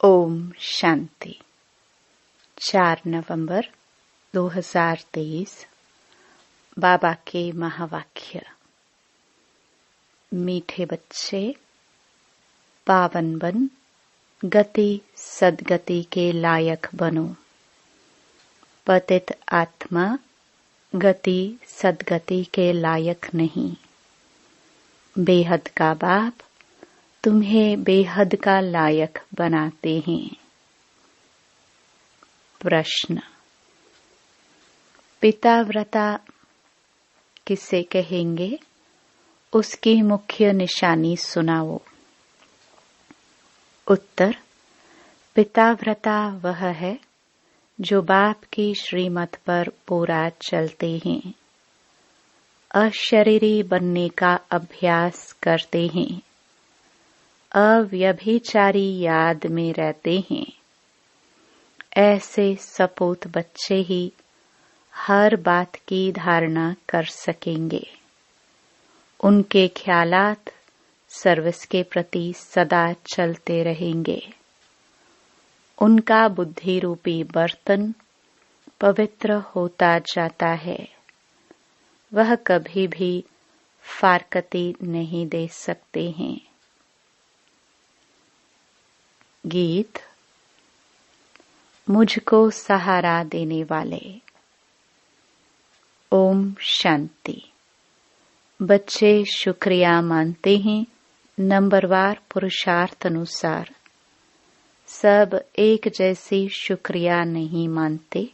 ओम शांति। 4 नवंबर 2023 बाबा के महावाक्य। मीठे बच्चे, पावन बन, गति सद्गति के लायक बनो। पतित आत्मा गति सद्गति के लायक नहीं। बेहद का बाप तुम्हें बेहद का लायक बनाते हैं। प्रश्न। पिताव्रता किसे कहेंगे? उसकी मुख्य निशानी सुनाओ। उत्तर। पिताव्रता वह है जो बाप की श्रीमत पर पूरा चलते हैं, अशरीरी बनने का अभ्यास करते हैं, अव्यभिचारी याद में रहते हैं। ऐसे सपूत बच्चे ही हर बात की धारणा कर सकेंगे। उनके ख्यालात सर्विस के प्रति सदा चलते रहेंगे। उनका बुद्धि रूपी बर्तन पवित्र होता जाता है। वह कभी भी फारकती नहीं दे सकते हैं। गीत। मुझको सहारा देने वाले। ओम शांति। बच्चे शुक्रिया मानते हैं नंबरवार पुरुषार्थ अनुसार। सब एक जैसी शुक्रिया नहीं मानते।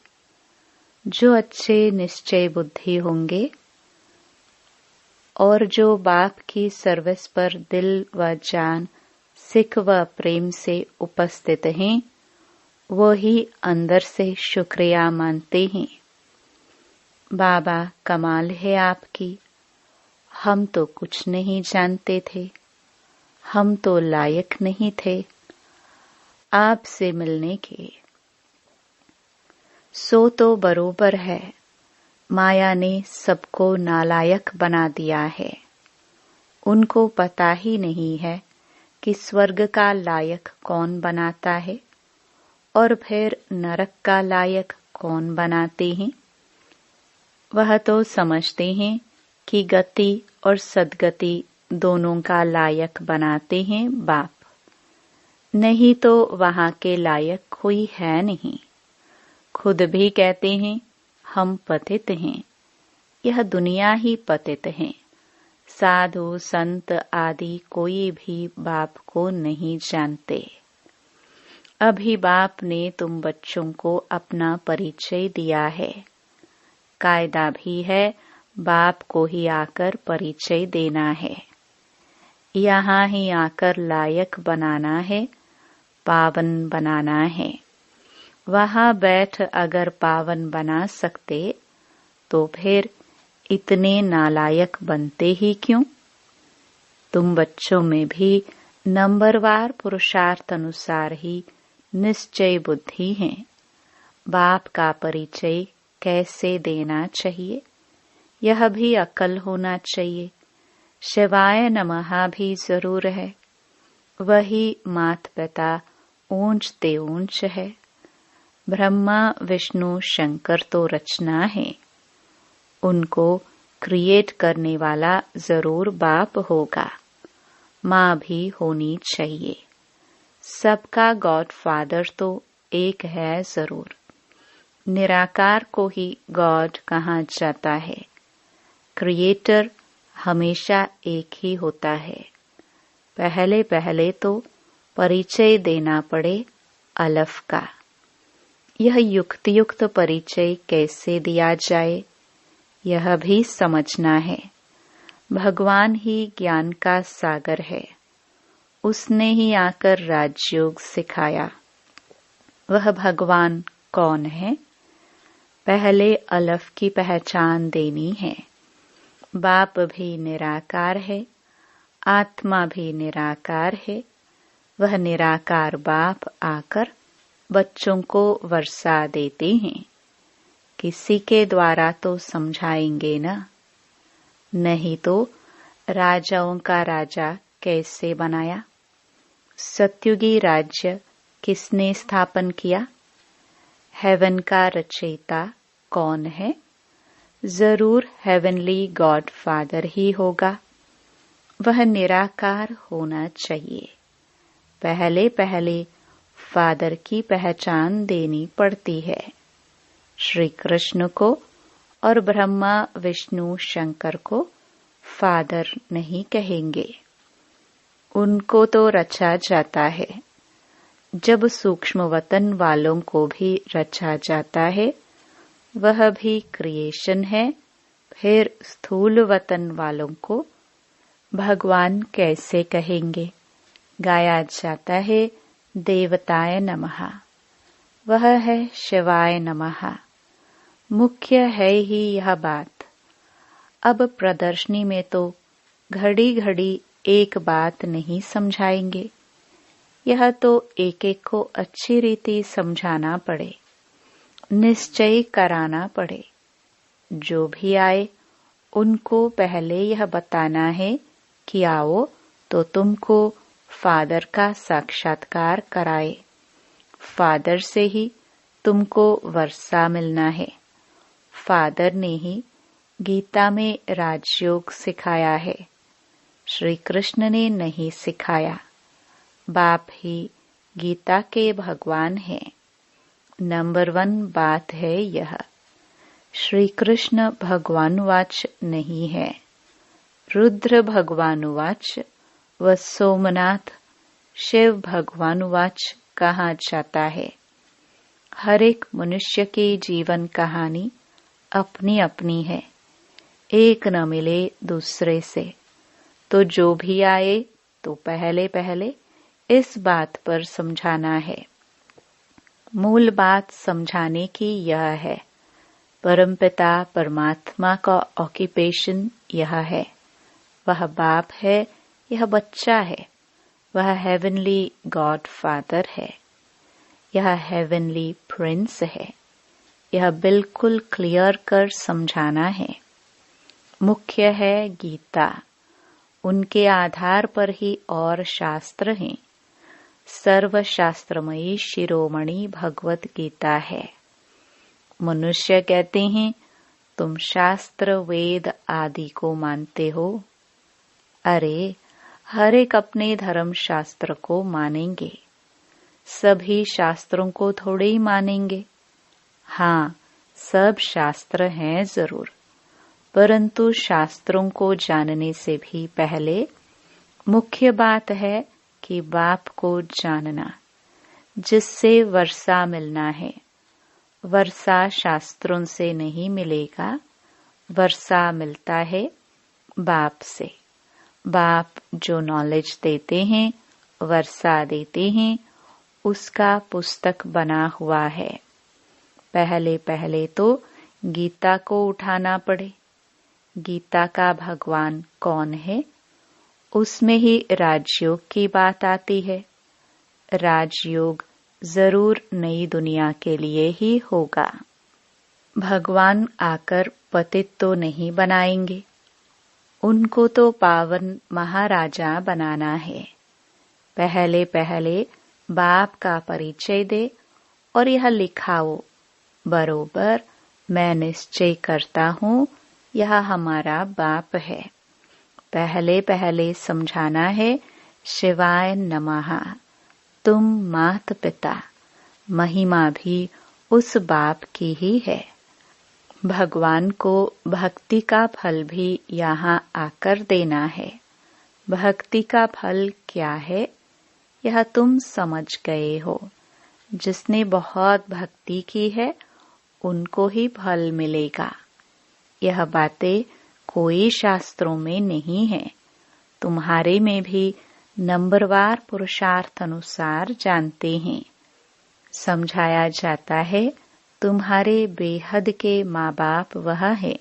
जो अच्छे निश्चय बुद्धि होंगे और जो बाप की सर्विस पर दिल व जान सिख व प्रेम से उपस्थित हैं, वो ही अंदर से शुक्रिया मानते हैं। बाबा, कमाल है आपकी। हम तो कुछ नहीं जानते थे। हम तो लायक नहीं थे आपसे मिलने के। सो तो बरोबर है, माया ने सबको नालायक बना दिया है। उनको पता ही नहीं है कि स्वर्ग का लायक कौन बनाता है और फिर नरक का लायक कौन बनाते हैं। वह तो समझते हैं कि गति और सद्गति दोनों का लायक बनाते हैं बाप। नहीं तो वहां के लायक कोई है नहीं। खुद भी कहते हैं हम पतित हैं। यह दुनिया ही पतित है। साधु संत आदि कोई भी बाप को नहीं जानते। अभी बाप ने तुम बच्चों को अपना परिचय दिया है। कायदा भी है बाप को ही आकर परिचय देना है। यहाँ ही आकर लायक बनाना है, पावन बनाना है। वहाँ बैठ अगर पावन बना सकते तो फिर इतने नालायक बनते ही क्यों? तुम बच्चों में भी नंबरवार पुरुषार्थ अनुसार ही निश्चय बुद्धि है। बाप का परिचय कैसे देना चाहिए, यह भी अक्ल होना चाहिए। शिवाय नमः भी जरूर है। वही मात पिता ऊंचते ऊंच है। ब्रह्मा विष्णु शंकर तो रचना है। उनको क्रिएट करने वाला जरूर बाप होगा। माँ भी होनी चाहिए। सबका गॉड फादर तो एक है जरूर। निराकार को ही गॉड कहा जाता है। क्रिएटर हमेशा एक ही होता है। पहले पहले तो परिचय देना पड़े अलफ का। यह युक्त परिचय कैसे दिया जाए, यह भी समझना है। भगवान ही ज्ञान का सागर है। उसने ही आकर राजयोग सिखाया। वह भगवान कौन है? पहले अलफ की पहचान देनी है। बाप भी निराकार है, आत्मा भी निराकार है। वह निराकार बाप आकर बच्चों को वर्षा देते हैं। किसी के द्वारा तो समझाएंगे ना। नहीं तो राजाओं का राजा कैसे बनाया? सत्युगी राज्य किसने स्थापन किया? हेवन का रचयिता कौन है? जरूर हेवनली गॉड फादर ही होगा। वह निराकार होना चाहिए। पहले पहले फादर की पहचान देनी पड़ती है। श्री कृष्ण को और ब्रह्मा विष्णु शंकर को फादर नहीं कहेंगे। उनको तो रचा जाता है। जब सूक्ष्म वतन वालों को भी रचा जाता है, वह भी क्रिएशन है। फिर स्थूल वतन वालों को भगवान कैसे कहेंगे? गाया जाता है देवताय नमः। वह है शिवाय नमः। मुख्य है ही यह बात। अब प्रदर्शनी में तो घड़ी घड़ी एक बात नहीं समझाएंगे। यह तो एक एक को अच्छी रीति समझाना पड़े, निश्चय कराना पड़े। जो भी आए उनको पहले यह बताना है कि आओ तो तुमको फादर का साक्षात्कार कराए। फादर से ही तुमको वर्षा मिलना है। फादर ने ही गीता में राजयोग सिखाया है। श्री कृष्ण ने नहीं सिखाया। बाप ही गीता के भगवान हैं। नंबर 1 बात है यह। श्री कृष्ण भगवानुवाच नहीं है। रुद्र भगवानुवाच व सोमनाथ शिव भगवानुवाच कहा जाता है। हर एक मनुष्य की जीवन कहानी अपनी अपनी है। एक न मिले दूसरे से। तो जो भी आए तो पहले पहले इस बात पर समझाना है। मूल बात समझाने की यह है। परमपिता परमात्मा का ऑक्यूपेशन यह है। वह बाप है, यह बच्चा है। वह हेवनली गॉड फादर है। यह हेवनली प्रिंस है। यह बिल्कुल क्लियर कर समझाना है। मुख्य है गीता। उनके आधार पर ही और शास्त्र हैं। सर्वशास्त्रमयी शिरोमणि भगवत गीता है। मनुष्य कहते हैं तुम शास्त्र वेद आदि को मानते हो। अरे हर एक अपने धर्म शास्त्र को मानेंगे। सभी शास्त्रों को थोड़े ही मानेंगे। हाँ, सब शास्त्र हैं जरूर, परंतु शास्त्रों को जानने से भी पहले मुख्य बात है कि बाप को जानना, जिससे वर्षा मिलना है। वर्षा शास्त्रों से नहीं मिलेगा। वर्षा मिलता है बाप से। बाप जो नॉलेज देते हैं, वर्षा देते हैं, उसका पुस्तक बना हुआ है। पहले पहले तो गीता को उठाना पड़े। गीता का भगवान कौन है? उसमें ही राजयोग की बात आती है। राजयोग जरूर नई दुनिया के लिए ही होगा। भगवान आकर पतित तो नहीं बनाएंगे। उनको तो पावन महाराजा बनाना है। पहले पहले बाप का परिचय दे और यह लिखाओ बरोबर। मैं निश्चय करता हूँ यह हमारा बाप है। पहले पहले समझाना है शिवाय नमः। तुम मात पिता, महिमा भी उस बाप की ही है। भगवान को भक्ति का फल भी यहाँ आकर देना है। भक्ति का फल क्या है, यह तुम समझ गए हो। जिसने बहुत भक्ति की है उनको ही फल मिलेगा। यह बातें कोई शास्त्रों में नहीं है। तुम्हारे में भी नंबरवार पुरुषार्थ अनुसार जानते हैं। समझाया जाता है तुम्हारे बेहद के माँ बाप वह है।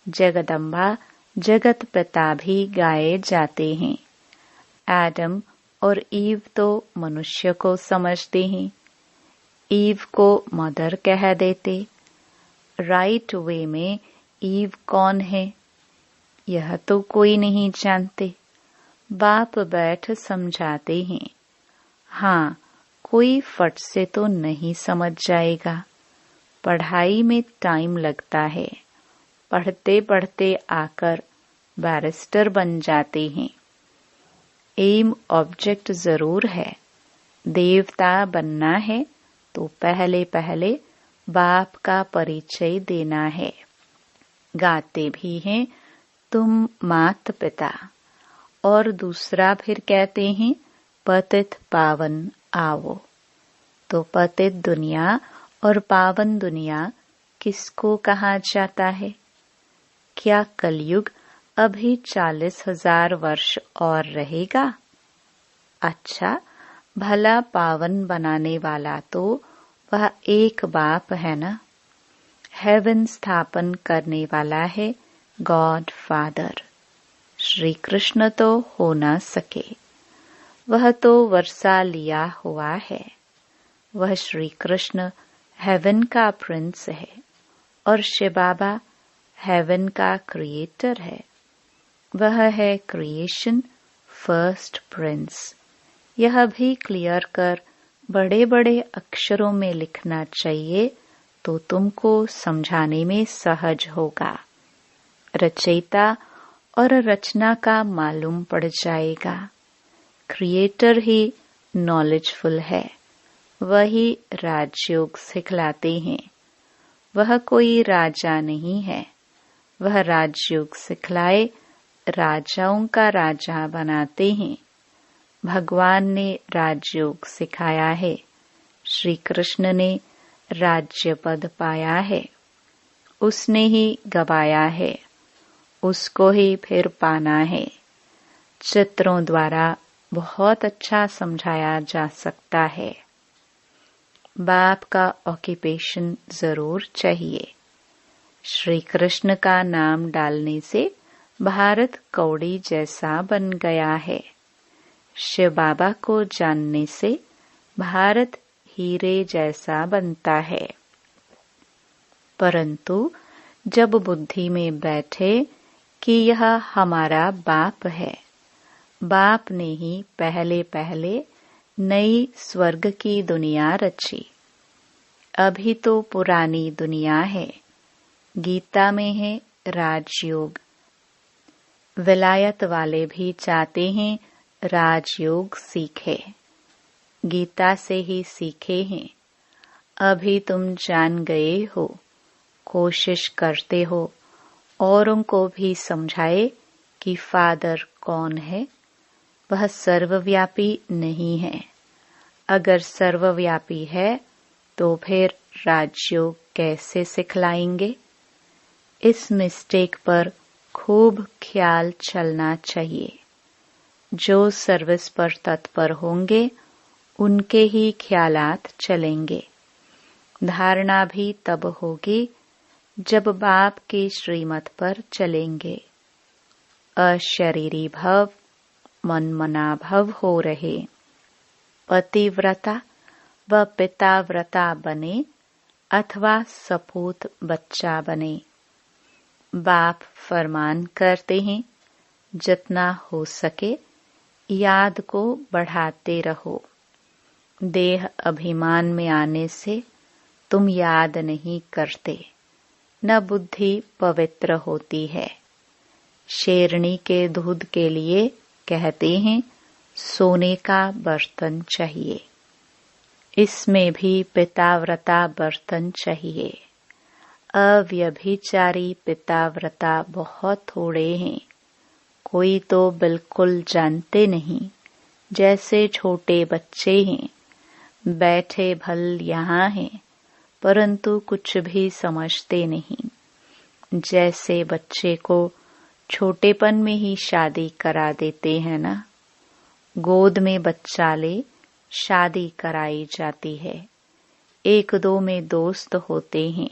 जगदम्बा जगत पिता भी गाए जाते हैं। एडम और ईव तो मनुष्य को समझते हैं। ईव को मदर कह देते। राइट वे में ईव कौन है, यह तो कोई नहीं जानते। बाप बैठ समझाते हैं। हाँ, कोई फट से तो नहीं समझ जाएगा। पढ़ाई में टाइम लगता है। पढ़ते पढ़ते आकर बैरिस्टर बन जाते हैं। एम ऑब्जेक्ट जरूर है। देवता बनना है तो पहले पहले बाप का परिचय देना है। गाते भी हैं तुम मात पिता, और दूसरा फिर कहते हैं पतित पावन आओ। तो पतित दुनिया और पावन दुनिया किसको कहा जाता है? क्या कलयुग अभी 40,000 वर्ष और रहेगा? अच्छा, भला पावन बनाने वाला तो वह एक बाप है ना। हेवन स्थापन करने वाला है गॉड फादर। श्री कृष्ण तो हो न सके, वह तो वर्षा लिया हुआ है। वह श्री कृष्ण हेवन का प्रिंस है और शिव बाबा हेवन का क्रिएटर है। वह है क्रिएशन फर्स्ट प्रिंस। यह भी क्लियर कर बड़े बड़े अक्षरों में लिखना चाहिए तो तुमको समझाने में सहज होगा। रचयिता और रचना का मालूम पड़ जाएगा। क्रिएटर ही नॉलेजफुल है, वही राजयोग सिखलाते हैं। वह कोई राजा नहीं है। वह राजयोग सिखलाए राजाओं का राजा बनाते हैं। भगवान ने राजयोग सिखाया है। श्री कृष्ण ने राज्य पद पाया है। उसने ही गवाया है, उसको ही फिर पाना है। चित्रों द्वारा बहुत अच्छा समझाया जा सकता है। बाप का ऑक्यूपेशन जरूर चाहिए। श्री कृष्ण का नाम डालने से भारत कौड़ी जैसा बन गया है। शिव बाबा को जानने से भारत हीरे जैसा बनता है। परंतु जब बुद्धि में बैठे कि यह हमारा बाप है, बाप ने ही पहले पहले नई स्वर्ग की दुनिया रची। अभी तो पुरानी दुनिया है। गीता में है राजयोग। विलायत वाले भी चाहते हैं राजयोग सीखे। गीता से ही सीखे हैं। अभी तुम जान गए हो, कोशिश करते हो औरों को भी समझाए कि फादर कौन है। वह सर्वव्यापी नहीं है। अगर सर्वव्यापी है तो फिर राजयोग कैसे सिखलाएंगे? इस मिस्टेक पर खूब ख्याल चलना चाहिए। जो सर्विस पर तत्पर होंगे उनके ही ख्यालात चलेंगे। धारणा भी तब होगी जब बाप की श्रीमत पर चलेंगे। अशरीरी भव मनमना भव हो रहे। पतिव्रता व पिताव्रता बने अथवा सपूत बच्चा बने। बाप फरमान करते हैं जितना हो सके याद को बढ़ाते रहो। देह अभिमान में आने से तुम याद नहीं करते, न बुद्धि पवित्र होती है। शेरनी के दूध के लिए कहते हैं सोने का बर्तन चाहिए। इसमें भी पिताव्रता बर्तन चाहिए। अव्यभिचारी पिताव्रता बहुत थोड़े हैं। कोई तो बिल्कुल जानते नहीं, जैसे छोटे बच्चे हैं। बैठे भल यहाँ हैं, परंतु कुछ भी समझते नहीं। जैसे बच्चे को छोटेपन में ही शादी करा देते हैं ना। गोद में बच्चा ले शादी कराई जाती है। एक दो में दोस्त होते हैं,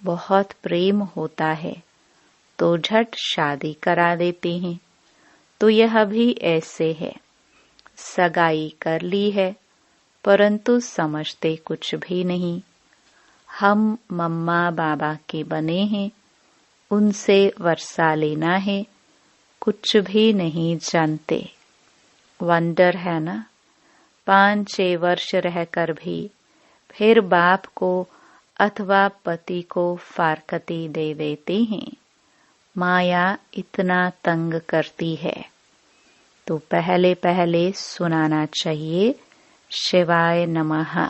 बहुत प्रेम होता है तो झट शादी करा देते हैं। तो यह भी ऐसे है। सगाई कर ली है परंतु समझते कुछ भी नहीं। हम मम्मा बाबा के बने हैं, उनसे वर्षा लेना है, कुछ भी नहीं जानते। वंडर है ना। 5-6 वर्ष रहकर भी फिर बाप को अथवा पति को फारकती दे देते हैं। माया इतना तंग करती है, तो पहले पहले सुनाना चाहिए शिवाय नमः।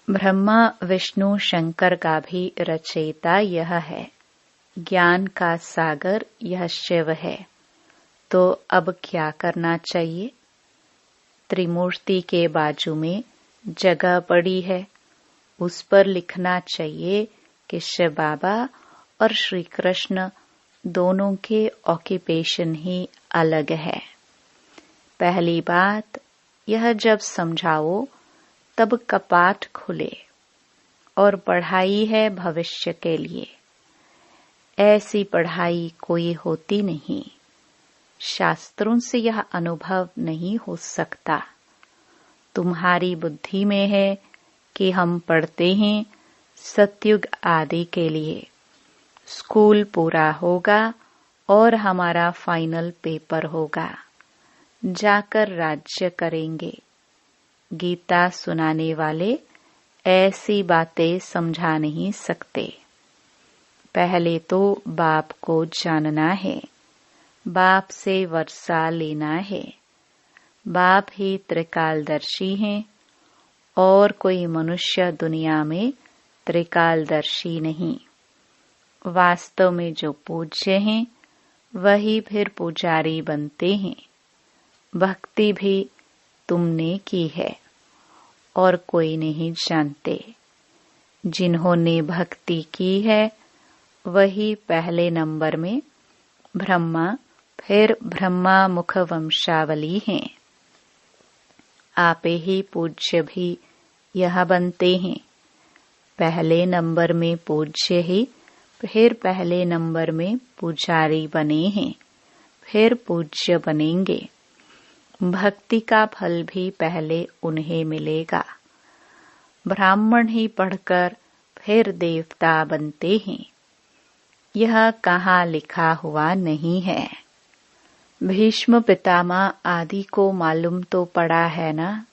ब्रह्मा विष्णु शंकर का भी रचयिता यह है। ज्ञान का सागर यह शिव है। तो अब क्या करना चाहिए? त्रिमूर्ति के बाजू में जगह पड़ी है, उस पर लिखना चाहिए कि शिव बाबा और श्री कृष्ण दोनों के ऑक्यूपेशन ही अलग है। पहली बात यह, जब समझाओ तब कपाट खुले, और पढ़ाई है भविष्य के लिए। ऐसी पढ़ाई कोई होती नहीं। शास्त्रों से यह अनुभव नहीं हो सकता। तुम्हारी बुद्धि में है कि हम पढ़ते हैं सतयुग आदि के लिए। स्कूल पूरा होगा और हमारा फाइनल पेपर होगा, जाकर राज्य करेंगे। गीता सुनाने वाले ऐसी बातें समझा नहीं सकते। पहले तो बाप को जानना है, बाप से वर्षा लेना है। बाप ही त्रिकालदर्शी हैं, और कोई मनुष्य दुनिया में त्रिकालदर्शी नहीं। वास्तव में जो पूज्य हैं वही फिर पुजारी बनते हैं। भक्ति भी तुमने की है और कोई नहीं जानते। जिन्होंने भक्ति की है वही पहले नंबर में ब्रह्मा, फिर ब्रह्मा मुख वंशावली हैं। आपे ही पूज्य भी यह बनते हैं। पहले नंबर में पूज्य ही फिर पहले नंबर में पुजारी बने हैं, फिर पूज्य बनेंगे। भक्ति का फल भी पहले उन्हें मिलेगा। ब्राह्मण ही पढ़कर फिर देवता बनते हैं। यह कहाँ लिखा हुआ नहीं है। भीष्म पितामह आदि को मालूम तो पड़ा है ना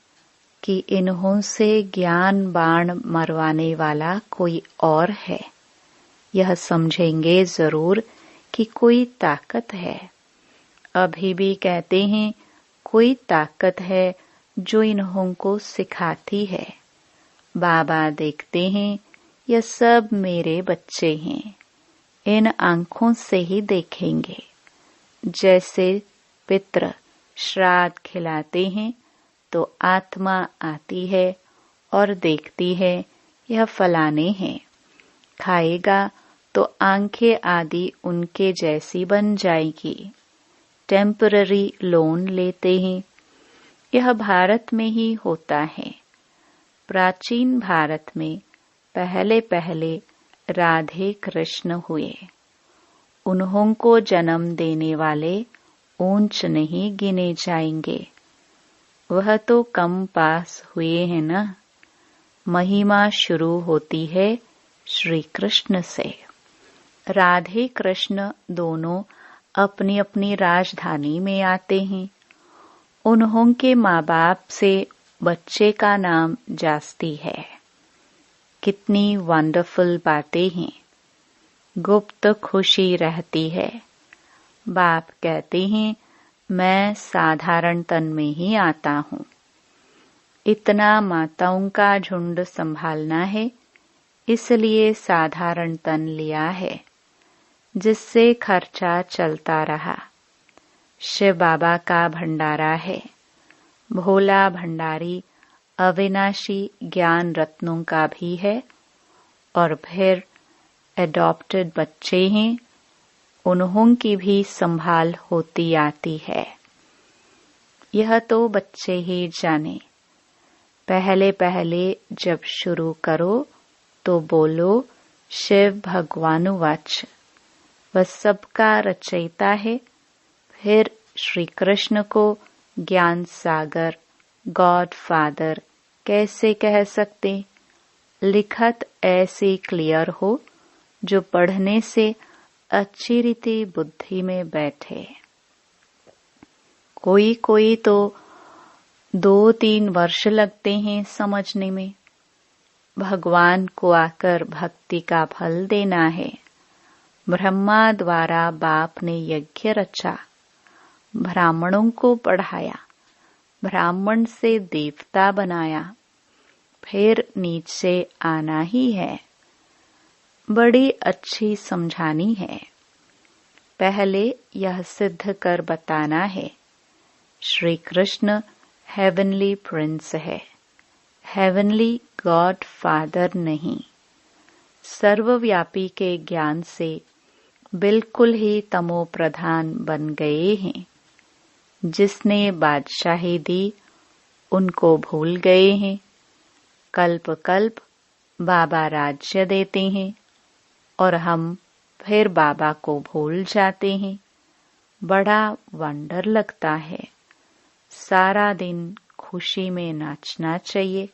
कि इन्हों से ज्ञान बाण मरवाने वाला कोई और है। यह समझेंगे जरूर कि कोई ताकत है। अभी भी कहते हैं कोई ताकत है जो इन्हों को सिखाती है। बाबा देखते हैं यह सब मेरे बच्चे हैं। इन आंखों से ही देखेंगे। जैसे पितृ श्राद्ध खिलाते हैं तो आत्मा आती है और देखती है यह फलाने हैं। खाएगा तो आंखें आदि उनके जैसी बन जाएगी। टेम्पररी लोन लेते हैं। यह भारत में ही होता है। प्राचीन भारत में पहले पहले राधे कृष्ण हुए। उन्हों को जन्म देने वाले ऊंच नहीं गिने जाएंगे। वह तो कम पास हुए हैं ना। महिमा शुरू होती है श्री कृष्ण से। राधे कृष्ण दोनों अपनी अपनी राजधानी में आते हैं। उन्हों के माँ बाप से बच्चे का नाम जास्ती है। कितनी वंडरफुल बातें हैं। गुप्त खुशी रहती है। बाप कहते हैं मैं साधारण तन में ही आता हूँ। इतना माताओं का झुंड संभालना है, इसलिए साधारण तन लिया है, जिससे खर्चा चलता रहा। शिव बाबा का भंडारा है। भोला भंडारी अविनाशी ज्ञान रत्नों का भी है। और फिर एडॉप्टेड बच्चे हैं, उन्हों की भी संभाल होती आती है। यह तो बच्चे ही जाने। पहले पहले जब शुरू करो तो बोलो शिव भगवानुवाच। वह सबका रचयिता है। फिर श्री कृष्ण को ज्ञान सागर, गॉड फादर कैसे कह सकते? लिखत ऐसी क्लियर हो जो पढ़ने से अच्छी रीति बुद्धि में बैठे। कोई कोई तो 2-3 वर्ष लगते हैं समझने में। भगवान को आकर भक्ति का फल देना है। ब्रह्मा द्वारा बाप ने यज्ञ रचा, ब्राह्मणों को पढ़ाया, ब्राह्मण से देवता बनाया, फिर नीचे आना ही है। बड़ी अच्छी समझानी है। पहले यह सिद्ध कर बताना है, श्री कृष्ण हेवनली प्रिंस है, हेवनली गॉड फादर नहीं। सर्वव्यापी के ज्ञान से बिल्कुल ही तमो प्रधान बन गए हैं। जिसने बादशाही दी उनको भूल गए हैं। कल्प कल्प बाबा राज्य देते हैं और हम फिर बाबा को भूल जाते हैं। बड़ा वंडर लगता है। सारा दिन खुशी में नाचना चाहिए।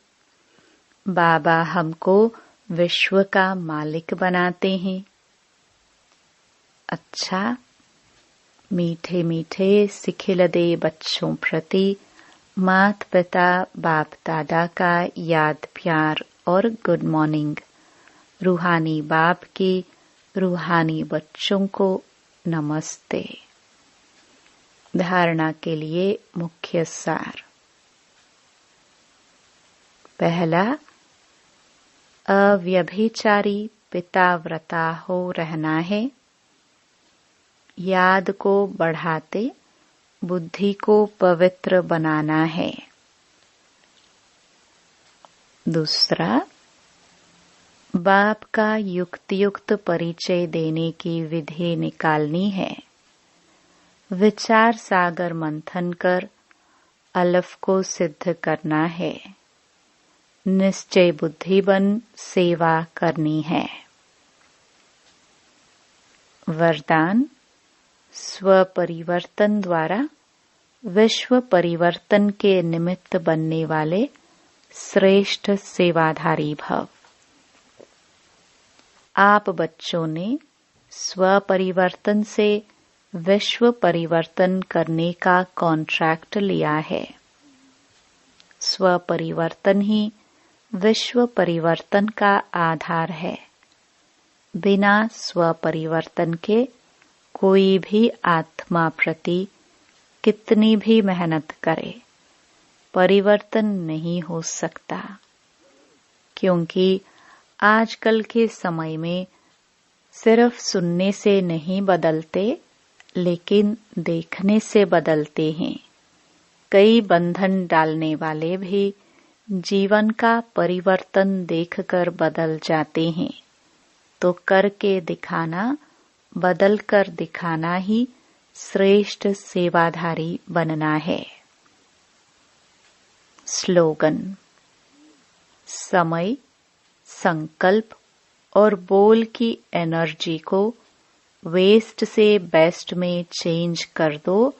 बाबा हमको विश्व का मालिक बनाते हैं। अच्छा, मीठे मीठे सिखिलदे बच्चों प्रति माता पिता बाप दादा का याद प्यार और गुड मॉर्निंग। रूहानी बाप की रूहानी बच्चों को नमस्ते। धारणा के लिए मुख्य सार। पहला, अव्यभिचारी पिताव्रता हो रहना है। याद को बढ़ाते बुद्धि को पवित्र बनाना है। दूसरा, बाप का युक्त परिचय देने की विधि निकालनी है। विचार सागर मंथन कर अलफ को सिद्ध करना है। निश्चय बुद्धि बन सेवा करनी है। वरदान, स्व परिवर्तन द्वारा विश्व परिवर्तन के निमित्त बनने वाले श्रेष्ठ सेवाधारी भव। आप बच्चों ने स्व परिवर्तन से विश्व परिवर्तन करने का कॉन्ट्रैक्ट लिया है। स्व परिवर्तन ही विश्व परिवर्तन का आधार है। बिना स्व परिवर्तन के कोई भी आत्मा प्रति कितनी भी मेहनत करे, परिवर्तन नहीं हो सकता। क्योंकि आजकल के समय में सिर्फ सुनने से नहीं बदलते, लेकिन देखने से बदलते हैं। कई बंधन डालने वाले भी जीवन का परिवर्तन देखकर बदल जाते हैं। तो करके दिखाना, बदल कर दिखाना ही श्रेष्ठ सेवाधारी बनना है। स्लोगन, समय, संकल्प और बोल की एनर्जी को वेस्ट से बेस्ट में चेंज कर दो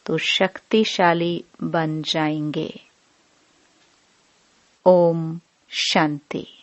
तो शक्तिशाली बन जाएंगे। ओम शांति।